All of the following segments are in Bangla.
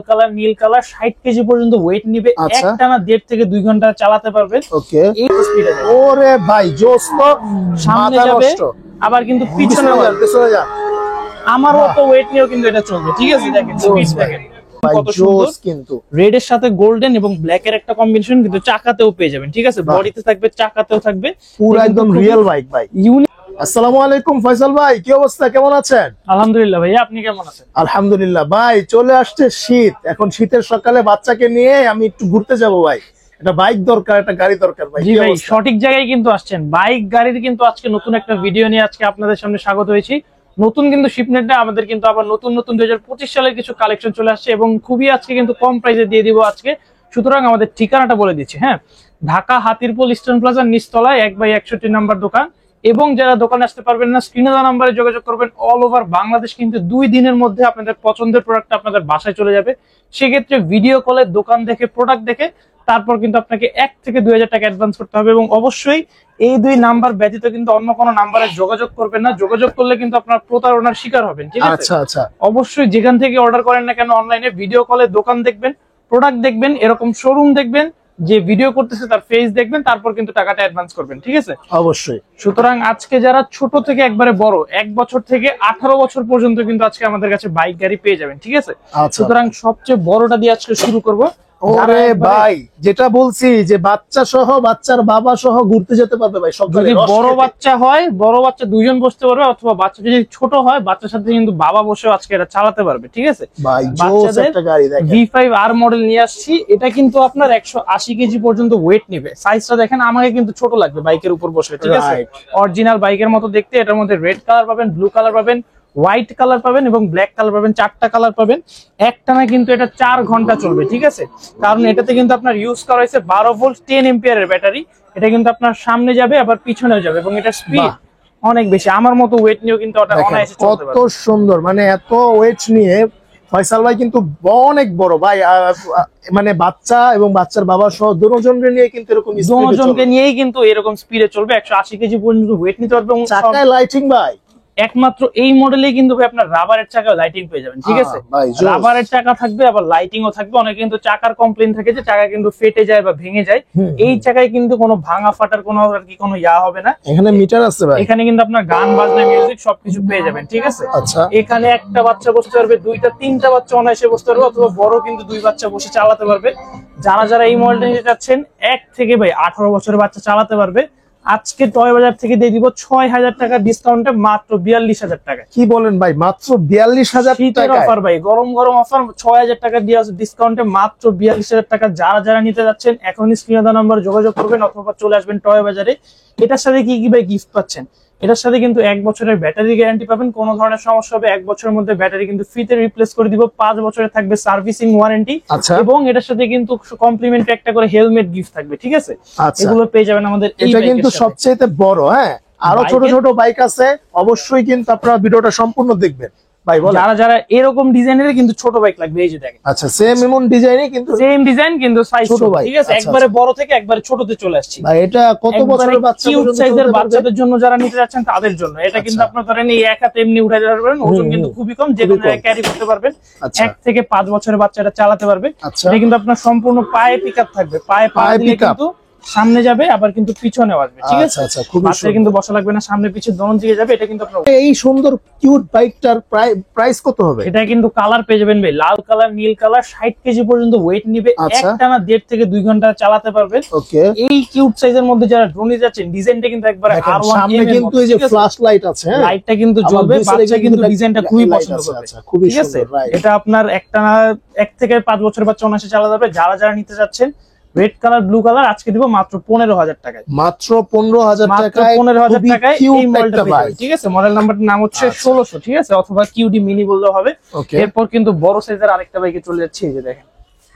কালার নীল কালার 60 কেজি পর্যন্ত ওয়েট নিবে, একটানা 1.5 থেকে 2 ঘন্টা চালাতে পারবেন। ওকে, এই স্পিডে ওরে ভাই জোস তো, সামনে যাবে আবার কিন্তু পিছনে যা। আমারও তো ওয়েট নিয়েও কিন্তু এটা চলবে, ঠিক আছে? দেখেন স্পিড দেখেন কত সুন্দর, কিন্তু রেড এর সাথে গোল্ডেন এবং ব্ল্যাক এর একটা কম্বিনেশন, কিন্তু চাকাতেও পেয়ে যাবেন, ঠিক আছে? বডিতে থাকবে, চাকাতেও থাকবে, পুরো একদম রিয়েল বাইক ভাই। আসসালামু আলাইকুম ফয়সাল ভাই, কি অবস্থা, কেমন আছেন? আলহামদুলিল্লাহ ভাইয়া, আপনি কেমন আছেন? আলহামদুলিল্লাহ ভাই, চলে আসছে শীত, এখন শীতের সকালে বাচ্চাকে নিয়ে আমি একটু ঘুরতে যাব ভাই, একটা বাইক দরকার, একটা গাড়ি দরকার ভাই। জি ভাই, সঠিক জায়গায় কিন্তু আসছেন। বাইক গাড়ির কিন্তু আজকে নতুন একটা ভিডিও নিয়ে আজকে আপনাদের সামনে স্বাগত হয়েছি। নতুন কিন্তু শিপমেন্টে আমাদের কিন্তু আবার নতুন 2025 সালের কিছু কালেকশন চলে আসছে এবং খুবই আজকে কিন্তু কম প্রাইসে দিয়ে দিব আজকে। সুতরাং আমাদের ঠিকানাটা বলে দিচ্ছি, হ্যাঁ, ঢাকা হাতিরপুল ইস্টার্ন প্লাজার নিচতলায় 1/61 নাম্বার দোকান। এবং যারা দোকানে আসতে পারবেন না, স্ক্রিনে দেওয়া নাম্বারে যোগাযোগ করবেন। অল ওভার বাংলাদেশ কিন্তু 2 দিনের মধ্যে আপনাদের পছন্দের প্রোডাক্ট আপনাদের বাসায় চলে যাবে। সেক্ষেত্রে ভিডিও কলে দোকান দেখে প্রোডাক্ট দেখে তারপর কিন্তু আপনাকে 1 থেকে 2000 টাকা অ্যাডভান্স করতে হবে। এবং অবশ্যই এই 2 নাম্বার ব্যতীত কিন্তু অন্য কোনো নাম্বারে যোগাযোগ করবেন না। যোগাযোগ করলে কিন্তু আপনার প্রতারণার শিকার হবেন, ঠিক আছে? আচ্ছা আচ্ছা, অবশ্যই যেখান থেকে অর্ডার করেন না কেন, অনলাইনে ভিডিও কলে দোকান দেখবেন, প্রোডাক্ট দেখবেন, এরকম শোরুম দেখবেন, যে ভিডিও করতেছে তার ফেস দেখবেন, তারপর কিন্তু টাকাটা অ্যাডভান্স করবেন, ঠিক আছে? অবশ্যই। সুতরাং আজকে যারা ছোট থেকে একবারে বড় 1 বছর থেকে 18 বছর পর্যন্ত কিন্তু আজকে আমাদের কাছে বাইক গাড়ি পেয়ে যাবেন, ঠিক আছে? সুতরাং সবচেয়ে বড়টা দিয়ে আজকে শুরু করব। ওরে ভাই, যেটা বলছি যে বাচ্চা সহ, বাচ্চার বাবা সহ ঘুরতে যেতে পারবে ভাই। সব যদি বড় বাচ্চা হয়, বড় বাচ্চা 2 জন বসতে পারবে, অথবা বাচ্চা যদি ছোট হয় বাচ্চার সাথে কিন্তু বাবা বসেও আজকে এটা চালাতে পারবে, ঠিক আছে? ভাই জোস একটা গাড়ি দেখেন, V5R মডেল নিয়ে আসছি। এটা কিন্তু আপনার 180 কেজি পর্যন্ত ওয়েট নেবে। সাইজটা দেখেন, আমাকে কিন্তু ছোট লাগবে বাইকের উপর বসে, ঠিক আছে? অরিজিনাল বাইকের মতো দেখতে। এটার মধ্যে রেড কালার পাবেন, ব্লু কালার পাবেন, হোয়াইট কালার পাবেন এবং ব্ল্যাক কালার পাবেন। 4টা কালার পাবেন। একটানা কিন্তু এটা 4 ঘন্টা চলবে, ঠিক আছে? কারণ এটাতে কিন্তু আপনার ইউজ করা হয়েছে 12 ভোল্ট 10 এম্পিয়ারের ব্যাটারি। এটা কিন্তু আপনার সামনে যাবে আবার পিছনেও যাবে এবং এটা স্পিড অনেক বেশি। আমার মতো ওয়েট নিয়েও কিন্তু ওটা অনায়াসে চলতে পারবে। কত সুন্দর, মানে এত ওয়েট নিয়ে ফয়সাল ভাই কিন্তু অনেক বড় ভাই, মানে বাচ্চা এবং বাচ্চার বাবা সহ দুজনকে নিয়ে কিন্তু এরকম দুজনকে নিয়েই কিন্তু এরকম স্পিডে চলবে। 180 কেজি পর্যন্ত ওয়েট নিতে পারবে। চাকায় লাইটিং ভাই, একমাত্র এই মডেলে কিন্তু ভাই আপনার রাবারের চাকা লাইটিং পেয়ে যাবেন, ঠিক আছে? রাবারের চাকা থাকবে, আবার লাইটিংও থাকবে। অনেকে কিন্তু চাকার কমপ্লেইন থাকে যে চাকা কিন্তু ফেটে যায় বা ভেঙে যায়। এই চাকায় কিন্তু কোনো ভাঙা ফাটার কোনো আর কি কোনো ইয়া হবে না। এখানে মিটার আছে ভাই, এখানে কিন্তু আপনার গান বাজনা মিউজিক সবকিছু পেয়ে যাবেন, ঠিক আছে? আচ্ছা, এখানে একটা বাচ্চা বসতে পারবে, 2টা 3টা বাচ্চা অনায়াসে বসতে পারবে, অথবা বড় কিন্তু 2 বাচ্চা বসে চালাতে পারবে। যারা যারা এই মডেলটা নিতে চাচ্ছেন, 1 থেকে ভাই 18 বছরের বাচ্চা চালাতে পারবে। আজকে টয় বাজার থেকে দিয়ে দিব 6000 টাকা ডিসকাউন্টে মাত্র 42000 টাকা। কি বলেন ভাই, মাত্র 42000 টাকা অফার ভাই, গরম গরম অফার। 6000 টাকা দিয়ে ডিসকাউন্টে মাত্র 42000 টাকা। যারা যারা নিতে যাচ্ছেন এখনই স্ক্রিনে দেওয়া নাম্বার যোগাযোগ করবেন অথবা চলে আসবেন টয় বাজারে। এটার সাথে কি কি ভাই গিফট পাচ্ছেন? এটার সাথে কিন্তু 1 বছরের ব্যাটারি গ্যারান্টি পাবেন। কোনো ধরনের সমস্যা হবে 1 বছরের মধ্যে ব্যাটারি কিন্তু ফ্রিতে রিপ্লেস করে দিব। 5 বছরের থাকবে সার্ভিসিং ওয়ারেন্টি এবং এটার সাথে কিন্তু কমপ্লিমেন্টারি একটা করে হেলমেট গিফট থাকবে, ঠিক আছে? এগুলো পেয়ে যাবেন আমাদের। এটা কিন্তু সবচেয়ে বড়, হ্যাঁ, আরো ছোট ছোট বাইক আছে, অবশ্যই কিন্তু আপনারা ভিডিওটা সম্পূর্ণ দেখবেন ভাই। বল, যারা যারা এরকম ডিজাইনের কিন্তু ছোট বাইক লাগবে, এই যে দেখেন, আচ্ছা, সেম এমন ডিজাইনই কিন্তু সেম ডিজাইন কিন্তু সাইজ ছোট, ঠিক আছে? একবারে বড় থেকে একবারে ছোটতে চলে আসছি ভাই। এটা কত বছরের বাচ্চা কিউট সাইজের বাচ্চাদের জন্য যারা নিতে যাচ্ছেন তাদের জন্য এটা কিন্তু আপনারা ধরেন এই এক হাতে এমনি উঠাতে পারবেন। ওজন কিন্তু খুবই কম, যে কোনো ক্যারি করতে পারবেন। 1 থেকে 5 বছরের বাচ্চাটা চালাতে পারবে। এটা কিন্তু আপনার সম্পূর্ণ পায়ে পিকআপ থাকবে, পায়ে দিলে কিন্তু সামনে যাবে আবার কিন্তু পিছনেও আসবে, ঠিক আছে? আচ্ছা, খুবই বাচ্চা কিন্তু বসা লাগবে না, সামনে পিছে দোনো দিকে যাবে। এটা কিন্তু আপনার এই সুন্দর কিউট বাইকটার প্রাইস কত হবে? এটা কিন্তু কালার পেয়ে যাবেন ভাই, লাল কালার, নীল কালার, 60 কেজি পর্যন্ত ওয়েট নিবে, একটানা 1.5 থেকে 2 ঘন্টা চালাতে পারবেন। ওকে, এই কিউট সাইজের মধ্যে যারা ড্রোনে যাচ্ছেন, ডিজাইনটা কিন্তু একবার R1 সামনে কিন্তু এই যে ফ্ল্যাশ লাইট আছে, লাইটটা কিন্তু জ্বলবে। বাচ্চা কিন্তু ডিজাইনটা খুবই পছন্দ করবে, ঠিক আছে? এটা আপনার একটানা 1 থেকে 5 বছর বাচ্চা অনায়াসে চালাতে পারবে। যারা যারা নিতে যাচ্ছেন রেড কালার, ব্লু কালার, আজকে দিব মাত্র 15000 টাকায়। মাত্র 15000 টাকায় 15000 টাকায় এই মডেলটা পাবেন, ঠিক আছে? মডেল নাম্বারটার নাম হচ্ছে 1600, ঠিক আছে? অথবা কিউডি মিনি বললেও হবে। এরপর কিন্তু বড় সাইজের আরেকটা বাইকে চলে যাচ্ছে, এই যে দেখেন,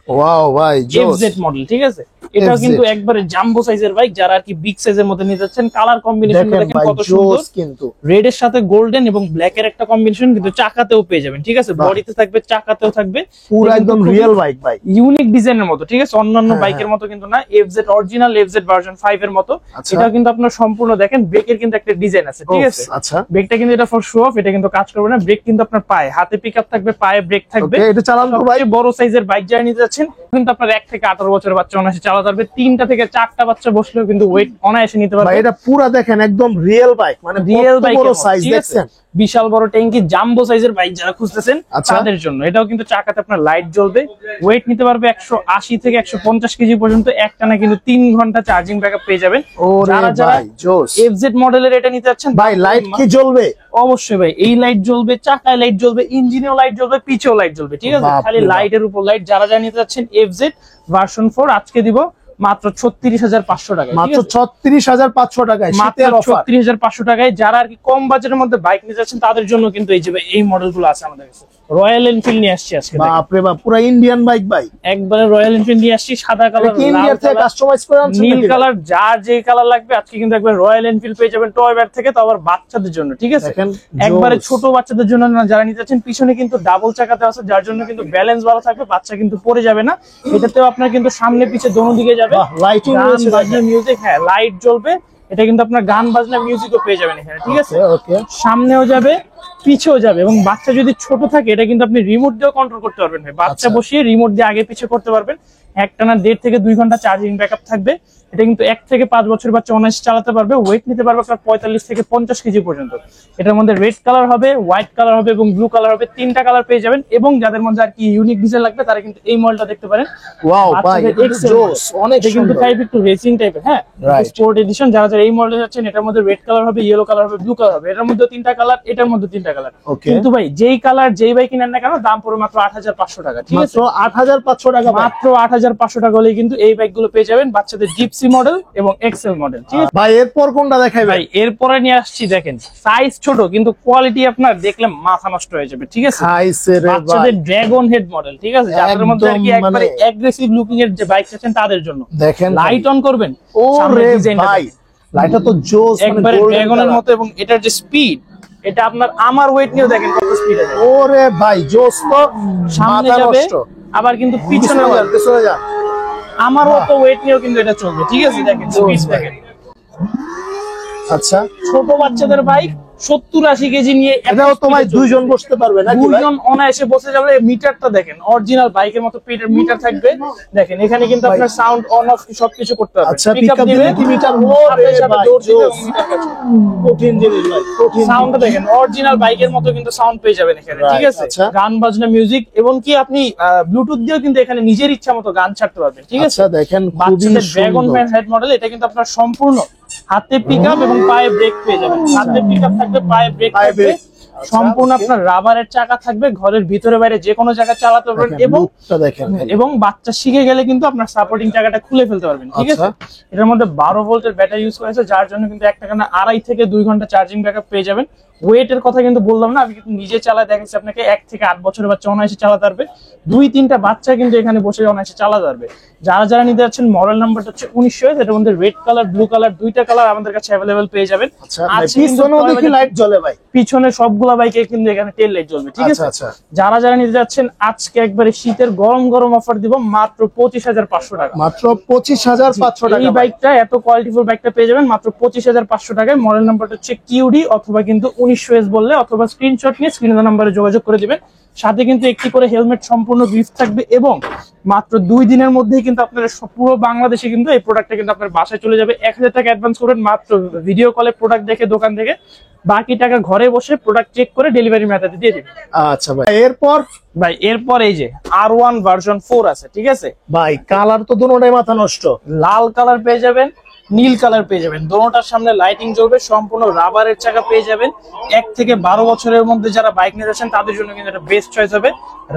ওয়াও ভাই জোস। এফজেড মডেল, ঠিক আছে? এটাও FZ কিন্তু একবারে জাম্বো সাইজের বাইক, যারা আর কি বিগ সাইজের মধ্যে নিতে যাচ্ছেন। কালার কম্বিনেশন দেখেন দেখেন ভাই কত সুন্দর, জোস কিন্তু। রেড এর সাথে গোল্ডেন এবং ব্ল্যাক এর একটা কম্বিনেশন কিন্তু চাকাতেও পেয়ে যাবেন, ঠিক আছে? বাহ। বডিতে থাকবে, চাকাতেও থাকবে, পুরো একদম রিয়েল বাইক ভাই। ইউনিক ডিজাইনের মতো, ঠিক আছে? অন্যান্য হ্যাঁ, বাইকের মতো কিন্তু না, এফজেড অরিজিনাল এফজেড ভার্সন 5 এর মতো। আচ্ছা। এটা কিন্তু আপনার সম্পূর্ণ দেখেন ব্রেকের কিন্তু একটা ডিজাইন আছে, ঠিক আছে? আচ্ছা ব্রেকটা কিন্তু এটা ফর শো অফ, এটা কিন্তু কাজ করবে না। ব্রেক কিন্তু আপনার পায়ে, হাতে পিকআপ থাকবে, পায়ে ব্রেক থাকবে। ওকে, এটা চালান তো ভাই। সবচেয়ে বড় সাইজের বাইক যারা নিতে যাচ্ছেন কিন্তু আপনার 1 থেকে 18 বছরের বাচ্চা অনায়াসে চালাতে পারবে। 3টা থেকে 4টা বাচ্চা বসলেও কিন্তু ওয়েট অনায়াসে নিতে ভাই পারবে। এটা পুরো দেখেন একদম রিয়েল বাইক, মানে রিয়েল কত বাইক, বড় সাইজ দেখছেন। বিশাল বড় ট্যাঙ্কি জাম্বো সাইজের বাইক যারা খুঁজতেছেন আচ্ছা। তাদের জন্য। এটাও কিন্তু চাকাতে আপনার লাইট জ্বলবে, ওয়েট নিতে পারবে 180 থেকে 150 কেজি পর্যন্ত। একটানা কিন্তু 3 ঘন্টা চার্জিং ব্যাকআপ পেয়ে যাবেন। ওরে যারা যারা ভাই জোস। এফজেড মডেলের এটা নিতে যাচ্ছেন ভাই লাইট কি জ্বলবে? অবশ্যই ভাই, এই লাইট জ্বলবে, চাকায় লাইট জ্বলবে, ইঞ্জিনেও লাইট জ্বলবে, পিছেও লাইট জ্বলবে, ঠিক আছে? বাপরে খালি বাপ। লাইটের উপর লাইট। যারা যারা নিতে যাচ্ছেন এফজেড ভার্সন 4 আজকে দিব মাত্র 36,500 টাকা, মাত্র 36,500 টাকায় মাত্র শীতের অফার। 36,500 টাকায়। যারা আর কি কম বাজেটের মধ্যে বাইক নিতে যাচ্ছেন তাদের জন্য কিন্তু এই যে ভাই এই মডেলগুলো আছে আমাদের কাছে। রয়্যাল এনফিল্ড নিয়ে আসছি আজকে, দেখেন। বাপ রে বাপ, পুরো ইন্ডিয়ান বাইক ভাই। একবারে রয়্যাল এনফিল্ড নিয়ে আসছি, সাদা কালার, কি ইন্ডিয়া থেকে কাস্টমাইজ করে আনছেন নীল নাকি ভাই? কালার, যার যে কালার লাগবে আজকে কিন্তু একবার রয়্যাল এনফিল্ড পেয়ে যাবেন টয় ব্যাগ থেকে, তো আবার বাচ্চাদের জন্য, ঠিক আছে? দেখেন, একবারে জোস। ছোট বাচ্চাদের জন্য না, যারা নিতে চাচ্ছেন। পিছনে কিন্তু ডাবল চাকাতে আছে, যার জন্য কিন্তু ব্যালেন্স ভালো থাকবে, বাচ্চা কিন্তু পড়ে যাবে না। এটাতেও আপনার কিন্তু সামনে পিছে দোনো দিকে যাবে। বাহ, লাইটিং গান রয়েছে বাজনা মিউজিক, হ্যাঁ লাইট জ্বলবে। এটা কিন্তু আপনার গান বাজনা মিউজিকও পেয়ে যাবেন এখানে, ঠিক আছে? ওকে। সামনেও যাবে, পিছেও যাবে। এবং বাচ্চা যদি ছোট থাকে এটা কিন্তু আপনি রিমোট দিয়েও কন্ট্রোল করতে পারবেন ভাই। বাচ্চা আচ্ছা। বসিয়ে রিমোট দিয়ে আগে পিছে করতে পারবেন। একটানা 1.5 থেকে 2 ঘন্টা চার্জিং ব্যাকআপ থাকবে। এটা কিন্তু 1 থেকে 5 বছর বাচ্চা অনায়াসে চালাতে পারবে। ওয়েট নিতে পারবে আপনার 45 থেকে 50 কেজি পর্যন্ত। এটার মধ্যে রেড কালার হবে, হোয়াইট কালার হবে এবং ব্লু কালার হবে। 3টা কালার পেয়ে যাবেন। এবং যাদের মধ্যে আর কি ইউনিক ডিজাইন লাগবে তারা কিন্তু এই মডেলটা দেখতে পারেন। ওয়াও ভাই, বাচ্চাদের এটা XL জোস, অনেক এটা কিন্তু সুন্দর। টাইপ একটু রেসিং টাইপের, হ্যাঁ Right. Sport addition. যারা যারা এই মডেল যাচ্ছেন এটার মধ্যে রেড কালার হবে, ইয়েলো কালার হবে, ব্লু কালার হবে। এটার মধ্যে 3টা কালার, এটার মধ্যে 3টা কালার। Okay. কিন্তু ভাই যেই কালার যেই বাইক কিনেন না কেন দাম পড়বে মাত্র 8,500 টাকা, ঠিক আছে? মাত্র 8,500 টাকা ভাই। মাত্র 8,500 টাকা হলেই কিন্তু এই বাইকগুলো পেয়ে যাবেন। বাচ্চাদের জিপসি মডেল এবং এক্সেল মডেল, ঠিক আছে? ভাই এরপর কোনটা দেখাই ভাই? ভাই এরপরে নিয়ে আসছি, দেখেন সাইজ ছোট কিন্তু কোয়ালিটি আপনার দেখলে মাথা নষ্ট হয়ে যাবে, ঠিক আছে? খাইছে রে ভাই। বাচ্চাদের ড্রাগন হেড মডেল, ঠিক আছে? যাদের মধ্যে আর কি একদম একবারে মানে- অ্যাগ্রেসিভ লুকিং এর যে বাইক চাচ্ছেন তাদের জন্য। দেখেন লাইট অন করবেন, ও সামনের রে ডিজাইনটা ভাই, দেখেন। লাইটটা তো জোস, মানে একবারে golden ড্রাগনের color। মতো। এবং এটার যে স্পিড, এটা আপনার আমার ওয়েট নিয়েও দেখেন কত স্পিড আছে। ওরে ভাই জোস তো, সামনে মাথা যাবে নষ্ট। আবার কিন্তু পিছনে পিছনে যান, পিছনে যান। আমার মতো ওয়েট নিয়েও কিন্তু এটা চলবে, ঠিক আছে? দেখেন স্পিড দেখেন। আচ্ছা, ছোট বাচ্চাদের বাইক 70-80 কেজি নিয়ে এত এটাও তো ভাই speed এ চলবে। দুইজন বসতে পারবে নাকি ভাই? দুইজন অনায়াসে বসে যাবে। মিটারটা দেখেন, অরিজিনাল বাইকের মতো মিটার থাকবে। দেখেন এখানে কিন্তু আপনার সাউন্ড অন অফ সবকিছু করতে হবে। আচ্ছা, pick up দিলে কি মিটার? সাথে সাথে ভাই, দৌড় দিবে জোস। এবং মিটার কাছে। কঠিন জিনিস ভাই, কঠিন সাউন্ডটা দেখেন, অরিজিনাল বাইকের মতো কিন্তু সাউন্ড পেয়ে যাবেন এখানে, Right, ঠিক আছে? আচ্ছা। গান বাজনা মিউজিক এবং কি আপনি ব্লুটুথ দিয়েও কিন্তু এখানে নিজের ইচ্ছা মতো গান ছাড়তে পারবেন, ঠিক আছে? আচ্ছা দেখেন, খুবই বাচ্চাদের ড্রাগন সুন্দর। Man head model. এটা কিন্তু আপনার সম্পূর্ণ হাতে পিকআপ এবং পায়ে ব্রেক পেয়ে যাবেন। হাতে পিকআপ থাকবে, পায়ে ব্রেক পায়ে থাকবে। brake। আচ্ছা, সম্পূর্ণ okay. আপনার রাবারের চাকা থাকবে। ঘরের ভিতরে বাইরে যে কোনো জায়গায় চালাতে পারবেন। দেখেন, এবং lookটা দেখেন। এবং বাচ্চা শিখে গেলে কিন্তু আপনার সাপোর্টিং চাকাটা খুলে ফেলতে পারবেন, ঠিক আছে? আচ্ছা। এটার মধ্যে 12 ভোল্টের ব্যাটারি ইউজ করেছে, যার জন্য কিন্তু একটা কারণে 2.5 থেকে 2 ঘন্টা চার্জিং ব্যাকআপ পেয়ে যাবেন। ওয়েটের কথা কিন্তু বললাম না, আমি কিন্তু নিজে চালায় দেখাচ্ছি আপনাকে। 1 থেকে 8 বছরের বাচ্চা অনায়াসে চালাতে পারবে। 2-3টা বাচ্চা কিন্তু এখানে বসে অনায়াসে চালাতে পারবে। যারা যারা নিতে যাচ্ছেন মডেল নাম্বারটা হচ্ছে 1900। এটার মধ্যে রেড কালার, ব্লু কালার, 2টা কালার আমাদের কাছে অ্যাভেলেবেল পেয়ে যাবেন। আচ্ছা ভাই, আছে কিন্তু পিছনেও দেখি টয়লেটের- লাইট জ্বলে ভাই। পিছনে সবগুলা বাইকে কিন্তু এখানে টেল লাইট জ্বলবে, ঠিক আছে? আচ্ছা, আচ্ছা। যারা যারা নিতে যাচ্ছেন আজকে একবারে শীতের গরম গরম অফার দিব মাত্র 25,500 টাকা। মাত্র 25,500 টাকা এই ভাই। বাইকটা, এত কোয়ালিটিফুল বাইকটা পেয়ে যাবেন মাত্র 25,500 টাকায়। মডেল নাম্বারটা হচ্ছে কিউডি অথবা কিন্তু 1900S বললে অথবা স্ক্রিনশট নিয়ে স্ক্রিনের নাম্বারে যোগাযোগ করে দিবেন। সাথে কিন্তু একটি করে হেলমেট সম্পূর্ণ গিফট থাকবে। এবং মাত্র 2 দিনের মধ্যেই কিন্তু আপনার পুরো বাংলাদেশে কিন্তু এই প্রোডাক্টটা কিন্তু আপনার বাসায় চলে যাবে। 1000 টাকা অ্যাডভান্স করবেন মাত্র ভিডিও কলে প্রোডাক্ট দেখে দোকান থেকে। বাকি টাকা ঘরে বসে প্রোডাক্ট চেক করে ডেলিভারি মেথডে দিয়ে দিবেন। আচ্ছা ভাই, এরপর ভাই এরপর এই যে R1 ভার্সন 4 আছে, ঠিক আছে? ভাই কালার তো দুটোটাই মাথা নষ্ট। লাল কালার পেয়ে যাবেন, নীল কালার পেয়ে যাবেন। দোনোটার সামনে লাইটিং জ্বলবে, সম্পূর্ণ রাবারের চাকা পেয়ে যাবেন। 1 থেকে 12 বছরের মধ্যে যারা বাইক নিয়ে যাচ্ছেন তাদের জন্য কিন্তু এটা বেস্ট চয়েস হবে।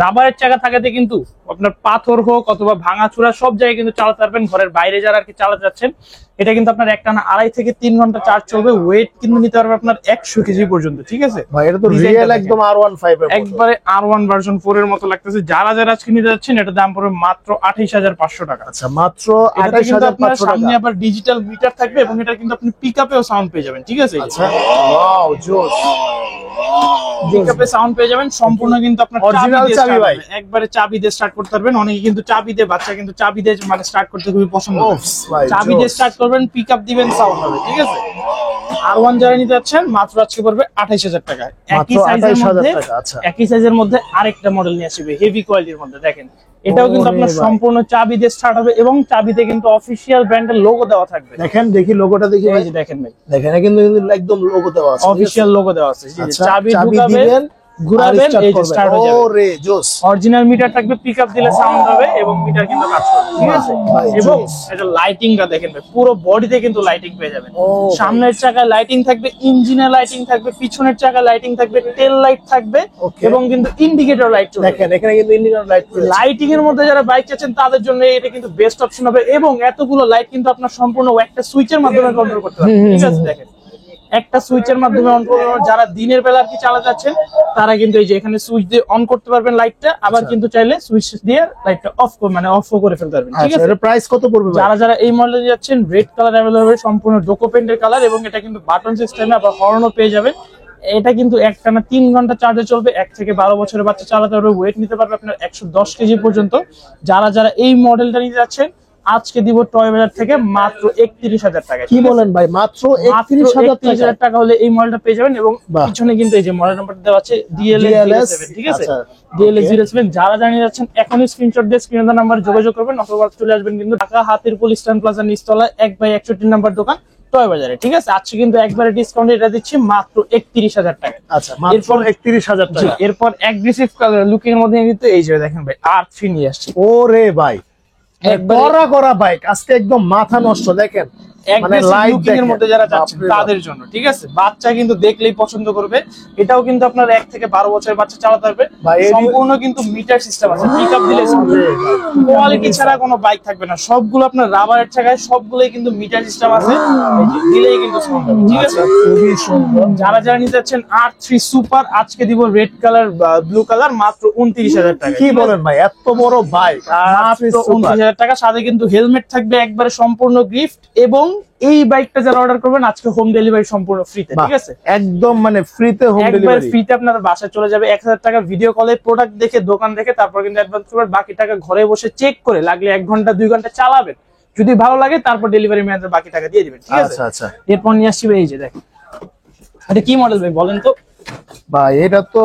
রাবারের চাকা থাকাতে কিন্তু আপনার পাথর হোক অথবা ভাঙাচোরা সব জায়গায় কিন্তু চালাতে পারবেন। ঘরের বাইরে যারা আর কি চালাতে যাচ্ছেন, এটা কিন্তু আপনার একটানা 2.5 থেকে 3 ঘন্টা চার্জ চলবে। ওয়েট কিন্তু নিতে পারবে আপনার 100 কেজি পর্যন্ত, ঠিক আছে ভাই এটা তো রিয়েল একদম R15 এর মতো। একবারে R1 ভার্সন 4 এর মতো লাগতেছে। যারা যারা আজকে নিতে যাচ্ছেন এটা দাম পড়বে মাত্র 28,500 টাকা। আচ্ছা মাত্র এটাতে কিন্তু আপনার 28,500 সামনে টাকা। আবার ডিজিটাল মিটার থাকবে এবং এটা কিন্তু আপনি পিকআপেও সাউন্ড পেয়ে যাবেন, ঠিক আছে। আচ্ছা ওয়াও জোস। পিকআপে সাউন্ড পেয়ে যাবেন, সম্পূর্ণ কিন্তু আপনার Original দিয়ে চাবি start ভাই। হবে। একবারে চাবি দিয়ে স্টার্ট করতে পারবেন। অনেকে কিন্তু চাবি দিয়ে, বাচ্চা কিন্তু চাবি দিয়ে মানে স্টার্ট করতে খুবই পছন্দ করে। ওফস ভাই, চাবি দিয়ে জোস। স্টার্ট করবেন, পিকআপ দিবেন, সাউন্ড হবে, ঠিক আছে। R1 যারা নিতে যাচ্ছেন মাত্র আজকে পড়বে 28,000 টাকা। একই মাত্র সাইজের 28,000 মধ্যে, টাকা, আচ্ছা। একই সাইজের মধ্যে আরেকটা মডেল নিয়ে আসবে হেভি কোয়ালিটির মধ্যে। দেখেন এটাও কিন্তু আপনার ওরে ভাই। সম্পূর্ণ চাবি দিয়ে স্টার্ট হবে এবং চাবিতে কিন্তু অফিশিয়াল ব্র্যান্ডের লোগো দেওয়া থাকবে। দেখেন দেখি লোগোটা দেখি এই ভাই। যে দেখেন ভাই, দেখেন এখানে কিন্তু একদম লোগো দেওয়া আছে। অফিশিয়াল লোগো দেওয়া আছে। এই যে আচ্ছা, চাবি চাবি ঢুকাবেন, দিবেন, ঘুরাবেন, এই যে স্টার্ট হয়ে যাবে। ওরে জোস। অরিজিনাল মিটার থাকবে, পিকআপ দিলে সাউন্ড হবে এবং মিটার কিন্তু কাজ করবে, ঠিক আছে। ভাই, এবং জোস। এটা লাইটিংটা দেখেন ভাই, পুরো বডিতে কিন্তু লাইটিং পেয়ে যাবেন। ও সামনের চাকায় লাইটিং থাকবে, ইঞ্জিনে লাইটিং থাকবে, পিছনের চাকায় লাইটিং থাকবে, টেল লাইট থাকবে Okay. এবং কিন্তু ইন্ডিকেটর লাইট চলবে। দেখেন এখানে কিন্তু ইন্ডিকেটর লাইট লাইটিং এর মধ্যে যারা বাইক চাচ্ছেন তাদের জন্য এটা কিন্তু বেস্ট অপশন হবে এবং এতগুলো লাইট কিন্তু আপনার সম্পূর্ণ একটা সুইচের মাধ্যমে কন্ট্রোল করতে পারবেন, ঠিক আছে। দেখেন একটা সুইচের মাধ্যমে অন করতে পারবেন। যারা দিনের বেলা আর কি চালাতে যাচ্ছেন তারা কিন্তু এই যে এখানে সুইচ দিয়ে অন করতে পারবেন লাইটটা, আবার কিন্তু চাইলে সুইচ দিয়ে লাইটটা অফ মানে অফ করে ফেলতে পারবেন, ঠিক আচ্ছা আছে। এর প্রাইস কত পড়বে ভাই? যারা যারা এই মডেলে যাচ্ছেন রেড কালার অ্যাভেলেবল, সম্পূর্ণ ডোকোপেন্টের কালার এবং এটা কিন্তু বাটন সিস্টেমে, আবার হর্নও পেয়ে যাবেন। এটা কিন্তু একটানা 3 ঘন্টা চার্জে চলবে। 1 থেকে 12 বছরের বাচ্চা চালাতে পারবে। ওয়েট নিতে পারবে আপনার 110 কেজি পর্যন্ত। যারা যারা এই মডেলটা নিতে যাচ্ছেন আজকে দিব টয় বাজার থেকে মাত্র 31,000 টাকা। কি বলেন ভাই? মাত্র 31,000 টাকা হলে এই মডেলটা পেয়ে যাবেন এবং বাহ। পিছনে কিন্তু এই যে মডেল নাম্বারটা দেওয়া আছে DLS 07, ঠিক আছে। আচ্ছা, DLS 07 যারা জানিয়ে যাচ্ছেন এখনই স্ক্রিনশট দিয়ে স্ক্রিনের নাম্বার যোগাযোগ করবেন অথবা চলে আসবেন কিন্তু ঢাকা হাতিরপুল ইস্টার্ন প্লাজা নিচতলা 1/61 নাম্বার দোকান টয় বাজারে, ঠিক আছে। আজকে কিন্তু একবারে ডিসকাউন্ট এটা দিচ্ছি মাত্র 31,000 টাকা। আচ্ছা মাত্র এরপর 31,000 জি, টাকা। এরপর অ্যাগ্রেসিভ কালার লুকিং এর মধ্যে কিন্তু এই যে দেখেন ভাই R3 নিয়ে আসছি। ওরে ভাই একবারে- করা করা বাইক, আজকে একদম মাথা নষ্ট। দেখেন মানে লাইট লুকিং এর মধ্যে যারা যাচ্ছেন তাদের জন্য, ঠিক আছে। বাচ্চা কিন্তু দেখলেই পছন্দ করবে। এটাও কিন্তু আপনার 1 থেকে 12 বছরের বাচ্চা চালাতে পারবে। ভাই, এই- সম্পূর্ণ কিন্তু মিটার সিস্টেম আছে, পিকআপ দিলে কোয়ালিটি ছাড়া কোনো বাইক থাকবে না। সবগুলো আপনার রাবারের চাকায়, সবগুলোই কিন্তু মিটার সিস্টেম আছে, এই যে দিলেই কিন্তু সাউন্ড হবে, ঠিক আছে। খুবই সুন্দর। যারা যারা নিতে যাচ্ছেন R3 সুপার আজকে দিব রেড কালার ব্লু কালার মাত্র 29,000 টাকা। কি বলেন ভাই, এত বড় বাইক মাত্র 29,000 টাকা। সাথে কিন্তু হেলমেট থাকবে একবারে সম্পূর্ণ গিফট এবং এই বাইকটা যারা অর্ডার করবেন আজকে হোম ডেলিভারি সম্পূর্ণ ফ্রিতে, ঠিক আছে। একদম মানে ফ্রিতে হোম একবার ডেলিভারি। ফ্রিতে আপনার বাসায় চলে যাবে। 1,000 টাকা ভিডিও কলে প্রোডাক্ট দেখে, দোকান দেখে, তারপর কিন্তু অ্যাডভান্স করবেন। বাকি টাকা ঘরে বসে চেক করে লাগলে 1 ঘন্টা 2 ঘন্টা চালাবেন, যদি ভালো লাগে তারপর ডেলিভারি ম্যানদের বাকি টাকা দিয়ে দিবেন, ঠিক আছে। আচ্ছা আচ্ছা এরপর নিয়ে আসছি ভাই, এই যে দেখেন এটা কি মডেল ভাই বলেন তো। ভাই এটা তো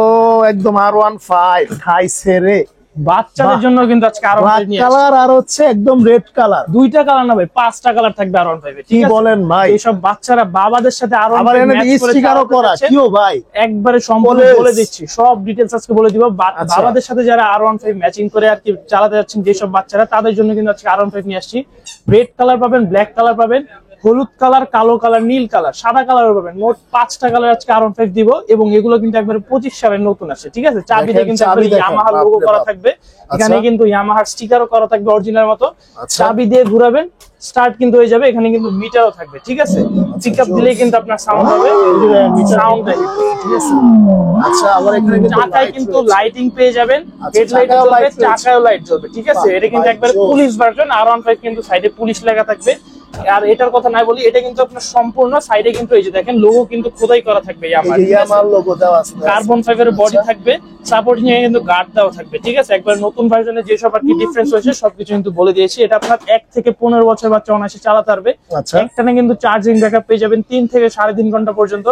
একদম R15 খাইছে রে। বাচ্চাদের বাহ। জন্য কিন্তু আজকে আরো ব্ল্যাক নিয়ে আসছি। কালার আর হচ্ছে একদম রেড কালার। 2টা কালার না ভাই, 5টা কালার থাকবে আর 15 কি ঠিক আছে। বলেন ভাই? এইসব বাচ্চারা বাবাদের সাথে আরো আবার এখানে স্টিকারও করা। কিও ভাই একবারে সম্পূর্ণ বলে- বলে দিচ্ছি, সব ডিটেলস আজকে বলে দিব। আচ্ছা। বাবাদের সাথে যারা R15 ম্যাচিং করে আর কি চালাতে যাচ্ছেন যেসব বাচ্চারা, তাদের জন্য কিন্তু আজকে R15 নিয়ে আসছি। রেড কালার পাবেন, ব্ল্যাক কালার পাবেন, হলুদ কালার, কালো কালার, নীল কালার, সাদা কালারও পাবেন। মোট 5টা কালার আজকে R15 দিব এবং এগুলো কিন্তু একবারে 25 সালের নতুন আছে, ঠিক আছে। চাবিতে দেখেন, কিন্তু চাবি একবারে দেখেন, ইয়ামাহার বাপরে লোগো করা বাপ। থাকবে। এখানে আচ্ছা। কিন্তু ইয়ামাহার স্টিকারও করা থাকবে অরিজিনাল মতো। আচ্ছা। চাবি দিয়ে ঘুরাবেন, স্টার্ট কিন্তু হয়ে যাবে। এখানে কিন্তু মিটারও থাকবে, ঠিক আছে। পিকআপ দিলেই কিন্তু আপনার সাউন্ড হবে, সাউন্ডটা ঠিক আছে। আচ্ছা আবার এখানে কিন্তু চাকায় light কিন্তু রয়েছে। লাইটিং পেয়ে যাবেন, আচ্ছা, হেডলাইট চাকায়ও জ্বলবে, light রয়েছে। চাকায়ও লাইট জ্বলবে, ঠিক আছে। বাহ, এটা কিন্তু বাহ, একবার জোস। Police version. R15 কিন্তু সাইডে পুলিশ লেখা থাকবে। আর এটার কথা নাই বলি, এটা কিন্তু আপনার সম্পূর্ণ সাইডে কিন্তু এই যে দেখেন লোগো কিন্তু খোদাই করা থাকবে ইয়ামাহার, ঠিক আছে। ইয়ামার লোগো দেওয়া আছে। কার্বন ফাইবারের বডি থাকবে, সাপোর্টিং এ কিন্তু গার্ড দেওয়া থাকবে, ঠিক আছে। একবার নতুন ভার্সনে যে সব আর কি ডিফারেন্স হয়েছে সবকিছু কিন্তু বলে দিয়েছি। এটা আপনার 1 থেকে 15 বছর বাচ্চা অনায়াসে চালাতে পারবে। আচ্ছা। একটানে কিন্তু চার্জিং ব্যাকআপ পেয়ে যাবেন 3 থেকে 3.5 ঘন্টা পর্যন্ত।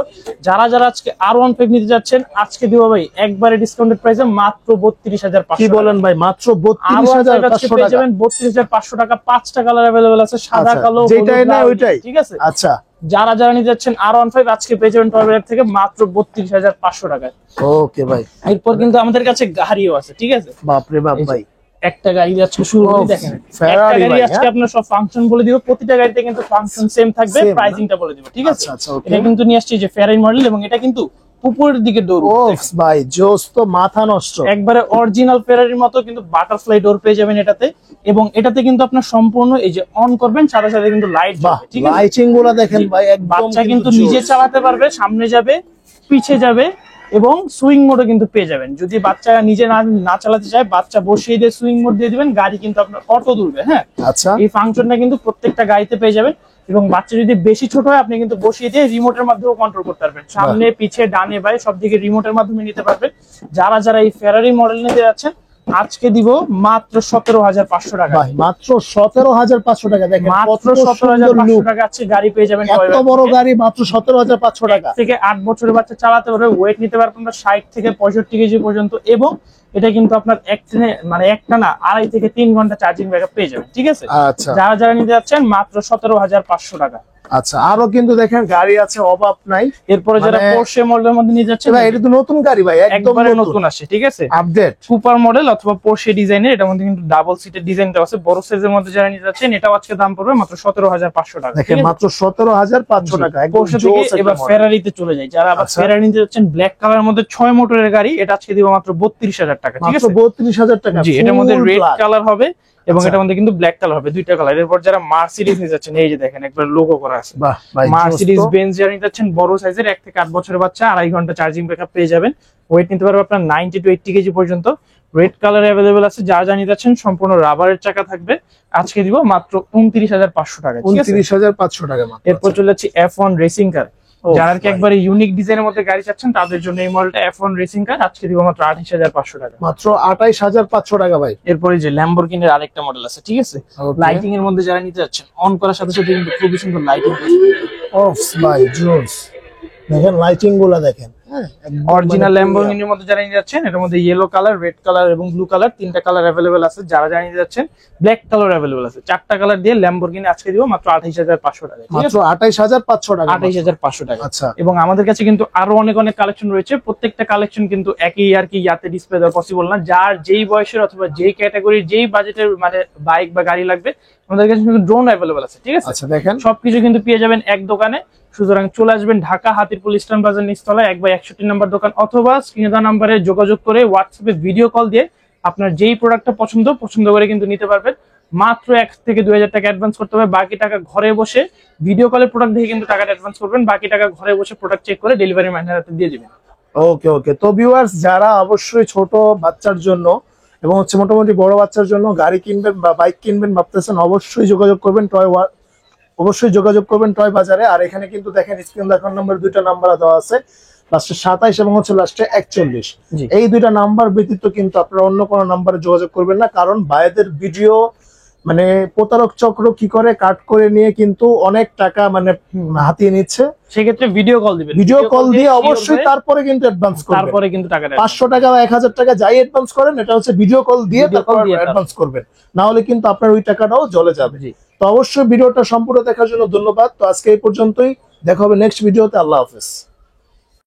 যারা যারা আজকে R15 নিতে যাচ্ছেন আজকে দিব ভাই একবারে ডিসকাউন্টেড প্রাইসে মাত্র 32,500 কি বলেন ভাই? মাত্র 32,500 পেয়ে টাকা। যাবেন 32,500 টাকা। 5টা কালার अवेलेबल আছে, সাদা, আচ্ছা, কালো, যেটাই হলুদ, না লাল, ওইটাই। ঠিক আছে। আচ্ছা যারা যারা নিতে যাচ্ছেন R15 আজকে পেয়ে যাবেন টয়বাজার থেকে মাত্র 32,500 টাকায়। ওকে ভাই। এরপর কিন্তু আমাদের কাছে গাড়িও আছে, ঠিক আছে। বাপরে বাপ ভাই। একটা গাড়ি আজকে শুরু করে দেখেন, Ferrari একটা গাড়ি ভাই, আজকে হ্যাঁ? আপনার সব ফাংশন বলে দিব, প্রতিটা গাড়িতে কিন্তু ফাংশন সেম থাকবে, Same না? প্রাইসিংটা বলে দিব, ঠিক আছে? আচ্ছা, আচ্ছা, okay. এটা কিন্তু নিয়ে আসছে যে ফেরারি মডেল, এবং এটা কিন্তু উপরের দিকে ডোর, ভাই জোস তো মাথা নষ্ট। একবারে অরিজিনাল ফেরারির মতো কিন্তু বাটারফ্লাই ডোর পেয়ে যাবেন এটাতে, এবং এটাতে কিন্তু আপনার সম্পূর্ণ এই যে অন করবেন সাথে সাথে কিন্তু লাইট বাহ, জ্বলবে, ঠিক আছে? লাইটিং গুলো দেখেন ভাই, একদম বাচ্চা কিন্তু জোস। নিজে চালাতে পারবে, সামনে যাবে, পিছে যাবে, এবং সুইং মোডও কিন্তু পেয়ে যাবেন। যদি বাচ্চা নিজে না চালাতে চায়, বাচ্চা বসিয়ে দিয়ে সুইং মোড দিয়ে দিবেন, গাড়ি কিন্তু আপনার অটো দুলবে, হ্যাঁ। আচ্ছা, এই ফাংশনটা কিন্তু প্রত্যেকটা গাড়িতে পেয়ে যাবেন, এবং বাচ্চা যদি বেশি ছোট হয় আপনি কিন্তু বসিয়ে দিয়ে রিমোটের মাধ্যমে কন্ট্রোল করতে পারবেন, সামনে পিছে ডানে বায়ে সব দিকে রিমোটের মাধ্যমে নিতে পারবেন। যারা যারা এই ফেরারি মডেল নিতে যাচ্ছেন আজকে দিব মাত্র 17,500 টাকা, ভাই মাত্র 17,500 টাকা। দেখেন মাত্র কত সুন্দর 17,500 লুক, টাকা আজকে গাড়ি পেয়ে যাবেন। এত বড় গাড়ি মাত্র 17,500 টাকা। থেকে 8 বছরের বাচ্চা চালাতে পারবে, ওয়েট নিতে পারবে আপনার 60 থেকে 65 কেজি পর্যন্ত, এবং এটা কিন্তু আপনার একটা না 2.5 থেকে 3 ঘন্টা চার্জিং ব্যাকআপ পেয়ে যাবেন, ঠিক আছে? আচ্ছা যারা যারা নিতে যাচ্ছেন মাত্র 17,500 টাকা। আচ্ছা, আরো কিন্তু দেখেন গাড়ি আছে, অভাব নাই। এরপরে যারা মানে- পোর্শে মডেলের মধ্যে নিয়ে যাচ্ছে, ভাই এটা তো নতুন গাড়ি ভাই, একদম একবারে নতুন নতুন আসে, ঠিক আছে? আপডেট। কুপার মডেল অথবা পোর্শে ডিজাইনের, এটার মধ্যে কিন্তু ডাবল সিটের ডিজাইনটা আছে, বড় সাইজের মধ্যে যারা নিতে যাচ্ছেন এটাও আজকে দাম পড়বে মাত্র 17,500 টাকা, দেখেন মাত্র 17,500 টাকা, একদম পোর্শে থেকে জোস একটা এবার model। ফেরারিতে চলে যায়। যারা আবার আচ্ছা। ফেরারি নিতে যাচ্ছেন ব্ল্যাক কালারের মধ্যে 6 মোটরের গাড়ি, এটা আজকে দিব মাত্র 32,000 টাকা, ঠিক মাত্র আছে? 32,000 টাকা। জি, এটার মধ্যে full রেড black। কালার হবে, এবং আচ্ছা। এটার মধ্যে কিন্তু ব্ল্যাক কালার হবে, দুইটা কালার। এরপর যারা মার্সিডিজ নিতে যাচ্ছেন, এই যে দেখেন একবার লোগো করা আছে, বাহ ভাই, মার্সিডিজ জোস তো। বেঞ্জ যারা নিতে যাচ্ছেন বড় সাইজের 1 থেকে 8 বছরের বাচ্চা, 2.5 ঘন্টা চার্জিং ব্যাকআপ পেয়ে যাবেন, ওয়েট নিতে পারবে আপনার 90 to 80 কেজি পর্যন্ত। রেড কালার অ্যাভেলেবেল আছে, যারা যা নিতে যাচ্ছেন সম্পূর্ণ রাবারের চাকা থাকবে, আজকে দিব মাত্র 29,500 টাকা, ঠিক আছে? 29,500 টাকা মাত্র। এরপর চলে যাচ্ছে F1 রেসিং কার। ও যারা আর কি ভাই। একবারে ইউনিক ডিজাইনের মধ্যে গাড়ি চাচ্ছেন তাদের জন্য এই মডেলটা F1 রেসিং কার, আজকে দিব মাত্র 28,500 টাকা। মাত্র 28,500 টাকা ভাই। এরপরে যে ল্যাম্বরগিনির আরেকটা মডেল আছে, ঠিক আছে? Okay. লাইটিং এর মধ্যে যারা নিতে যাচ্ছেন, অন করার সাথে সাথে কিন্তু খুবই সুন্দর লাইটিং, অফ ভাই জোস। দেখেন লাইটিং গুলা দেখেন, হ্যাঁ একদম অরিজিনাল মানে ল্যাম্বরগিনির মধ্যে যারা নিতে যাচ্ছেন, এটার মধ্যে ইয়েলো কালার, রেড কালার এবং ব্লু কালার, 3টা কালার অ্যাভেলেবেল আছে। যারা যারা নিতে যাচ্ছেন ব্ল্যাক কালার অ্যাভেলেবেল আছে, 4টা কালার দিয়ে ল্যাম্বরগিনি আজকে দিব মাত্র 28,500 টাকা, ঠিক মাত্র আছে? 28,500 টাকা। 28,500 টাকা। আচ্ছা, এবং আমাদের কাছে কিন্তু আরো অনেক অনেক কালেকশন রয়েছে, প্রত্যেকটা কালেকশন কিন্তু একই আর কি ইয়াতে ডিসপ্লে দেওয়া পসিবল না। যার যেই বয়সের অথবা যেই ক্যাটাগরির যেই বাজেটের মানে বাইক বা গাড়ি লাগবে, আমাদের কাছে কিন্তু ড্রোন অ্যাভেলেবেল আছে, ঠিক আছে? আচ্ছা দেখেন সবকিছু কিন্তু পেয়ে যাবেন এক দোকানে। সুতরাং চলে আসবেন ঢাকা হাতিরপুল ইস্টার্ন বাজার নিচতলা 1/61 নম্বর দোকান, অথবা স্ক্রিনে দেওয়া নাম্বারে যোগাযোগ করে হোয়াটসঅ্যাপে ভিডিও কল দিয়ে আপনার যেই প্রোডাক্টটা পছন্দ করে কিন্তু নিতে পারবেন। মাত্র 1 থেকে 2,000 টাকা অ্যাডভান্স করতে হবে, বাকি টাকা ঘরে বসে ভিডিও কলে প্রোডাক্ট দেখে কিন্তু টাকাটা অ্যাডভান্স করবেন, বাকি টাকা ঘরে বসে প্রোডাক্ট চেক করে ডেলিভারি ম্যানের হাতে দিয়ে দিবেন। ওকে ওকে। তো ভিউয়ার্স, যারা অবশ্যই ছোট বাচ্চার জন্য এবং হচ্ছে মোটামুটি বড় বাচ্চার জন্য গাড়ি কিনবেন বা বাইক কিনবেন ভাবতেছেন, অবশ্যই যোগাযোগ করবেন টয় বাজারে। আর এখানে কিন্তু দেখেন স্ক্রিন দেখার নাম্বার, 2টা নাম্বার দেওয়া আছে, লাস্টে 27 এবং হচ্ছে লাস্টে 41। জি। এই 2টা নাম্বার ব্যতীত কিন্তু আপনারা অন্য কোনো নাম্বারে যোগাযোগ করবেন না, কারণ ভাইদের ভিডিও মানে প্রতারক চক্র কি করে কাট করে নিয়ে কিন্তু অনেক টাকা মানে হাতিয়ে নিচ্ছে। সেক্ষেত্রে ভিডিও কল দিবেন, ভিডিও কল দিয়ে sure অবশ্যই হয়ে তারপরে কিন্তু অ্যাডভান্স করবেন। তারপরে কিন্তু টাকাটা 500 টাকা বা 1,000 টাকা যাই অ্যাডভান্স করেন, এটা হচ্ছে ভিডিও কল দিয়ে Video call তারপর দিয়ে অ্যাডভান্স করবেন, না হলে কিন্তু আপনার ওই টাকাটাও জলে যাবে। জি। তো অবশ্যই ভিডিওটা সম্পূর্ণ দেখার জন্য ধন্যবাদ। তো আজকে এই পর্যন্তই, দেখা হবে নেক্সট ভিডিওতে। আল্লাহ হাফেজ।